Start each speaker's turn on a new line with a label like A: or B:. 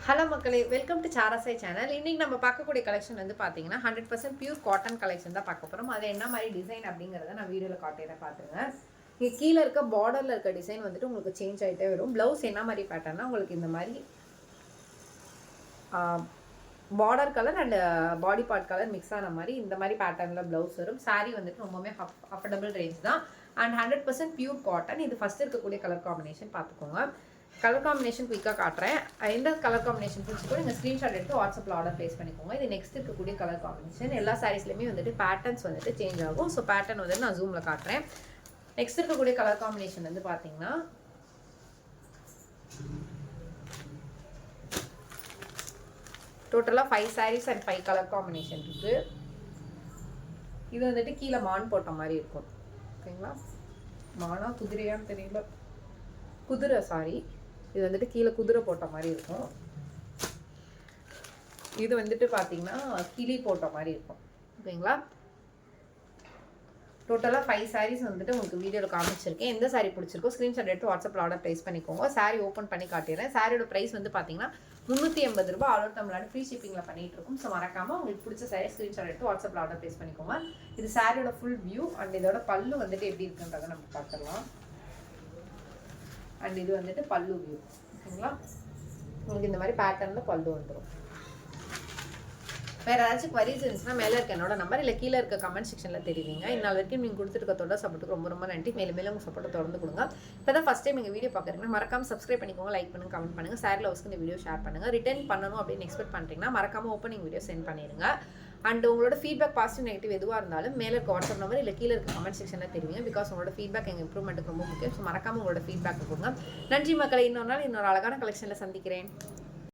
A: Hello மக்களே, welcome to சாராசை channel. இன்றைக்கி நம்ம பார்க்கக்கூடிய கலெக்ஷன் வந்து பார்த்தீங்கன்னா 100% பியூர் காட்டன் கலெக்ஷன் தான் பார்க்க போகிறோம். அது என்ன மாதிரி டிசைன் அப்படிங்கிறத நான் வீடியோவில் காட்டிடுறேன், பார்த்துங்க. இங்கே கீழே இருக்க பார்டரில் இருக்க டிசைன் வந்துட்டு உங்களுக்கு சேஞ்ச் ஆகிட்டே வரும். ப்ளவுஸ் என்ன மாதிரி பேட்டர்னா உங்களுக்கு இந்த மாதிரி border colour and body part colour mix ஆன மாதிரி இந்த மாதிரி பேட்டர்னில் ப்ளவுஸ் வரும். சாரீ வந்துட்டு ரொம்பவுமே அஃபோர்டபுள் ரேஞ்ச் தான் அண்ட் 100% பியூர் காட்டன். இது ஃபஸ்ட் இருக்கக்கூடிய கலர் காம்பினேஷன் பார்த்துக்கோங்க. கலர் காம்பினேஷன் குயிக்காக காட்டுறேன். எந்த கலர் காம்பினேஷன் பிடிச்சிக்கோ நீங்கள் ஸ்க்ரீன்ஷாட் எடுத்து வாட்ஸ்அப்பில் ஆர்டர் ப்ளேஸ் பண்ணிக்கோங்க. இது நெக்ஸ்ட் இருக்கக்கூடிய கலர் காம்பினேஷன். எல்லா சாரீஸ்லையுமே வந்துட்டு பேட்டர்ன்ஸ் வந்துட்டு சேஞ்ச் ஆகும். ஸோ பேட்டர்ன் வந்து நான் ஜூமில் காட்டுறேன். நெக்ஸ்ட் இருக்கக்கூடிய கலர் காம்பினேஷன் வந்து பார்த்தீங்கன்னா டோட்டலாக 5 சாரீஸ் அண்ட் 5 கலர் காம்பினேஷன் இருக்குது. இது வந்துட்டு கீழே மான் போட்ட மாதிரி இருக்கும். ஓகேங்களா? மானா குதிரையான்னு தெரியல, குதிரை சாரி. இது வந்துட்டு கீழே குதிரை போட்ட மாதிரி இருக்கும். இது வந்துட்டு பார்த்தீங்கன்னா கிளி போட்ட மாதிரி இருக்கும். ஓகேங்களா? டோட்டலாக 5 சாரீஸ் வந்துட்டு உங்களுக்கு வீடியோவில் காமிச்சிருக்கேன். எந்த சாரீ பிடிச்சிருக்கோ ஸ்க்ரீன்ஷாட் எடுத்து வாட்ஸ்அப்பில் ஆர்டர் ப்ளேஸ் பண்ணிக்கோங்க. சாரீ ஓப்பன் பண்ணி காட்டிடுறேன். சாரியோட ப்ரைஸ் வந்து பார்த்தீங்கன்னா 380 ரூபாய். ஆல் ஓவர் தமிழ்நாடு ஃப்ரீ ஷிப்பிங்கில் பண்ணிட்டு இருக்கும். ஸோ மறக்காமல் உங்களுக்கு பிடிச்ச சாரீ ஸ்க்ரீன்ஷாட் எடுத்து வாட்ஸ்அப்பில் ஆர்டர் ப்ளேஸ் பண்ணிக்கோங்க. இது சாரியோட ஃபுல் வியூ அண்ட் இதோட பல்லு வந்துட்டு எப்படி இருக்குன்றதை நம்ம பார்த்துடலாம். அண்ட் இது வந்துட்டு பல்லு வியூ. ஓகேங்களா? உங்களுக்கு இந்த மாதிரி பேட்டர்னில் பல்லு வந்துடும். வேறு ஏதாச்சும் குவரிஸ் இருந்துச்சுன்னா மேலே இருக்க என்னோட நம்பர் இல்லை கீழே இருக்க கமெண்ட் செக்ஷனில் தெரிவிங்க. இந்நாள் வரைக்கும் நீங்கள் கொடுத்துருக்கத்தோட சப்போர்ட்டுக்கு ரொம்ப ரொம்ப நன்றி. மேலும் மேலும் உங்கள் சப்போர்ட்டை தொடர்ந்து கொடுங்க. இப்போ தான் ஃபஸ்ட் டைம் எங்கள் வீடியோ பார்க்குறீங்கன்னா மறக்காமல் சப்ஸ்கிரைப் பண்ணிக்கோங்க, லைக் பண்ணுங்கள், கமெண்ட் பண்ணுங்கள். சாரி லவ்ஸ்க்கு இந்த வீடியோ ஷேர் பண்ணுங்கள். ரிட்டர்ன் பண்ணணும் அப்படின்னு எக்ஸ்பெக்ட் பண்ணுறீங்கன்னா மறக்காமல் ஓப்பனிங் வீடியோ சென்ட் பண்ணிடுங்க. அண்ட் உங்களோட ஃபீட்பேக் பாசிட்டிவ் நெகட்டிவ் எதுவாக இருந்தாலும் மேலே இருக்க வாட்ஸ்அப் நம்பர் இல்லை கீழே இருக்க கமெண்ட் செக்ஷனில் தெரிவிங்க. பிகாஸ் உங்களோட ஃபீட்பேக் எங்கள் இம்ப்ரூவ்மெண்ட்டுக்கு ரொம்ப முக்கியம். ஸோ மறக்காமல் உங்களோட ஃபீட்பேக் கொடுங்க. நன்றி மக்களை. இன்னொரு நாள் இன்னொரு அழகான கலெக்ஷனில் சந்திக்கிறேன்.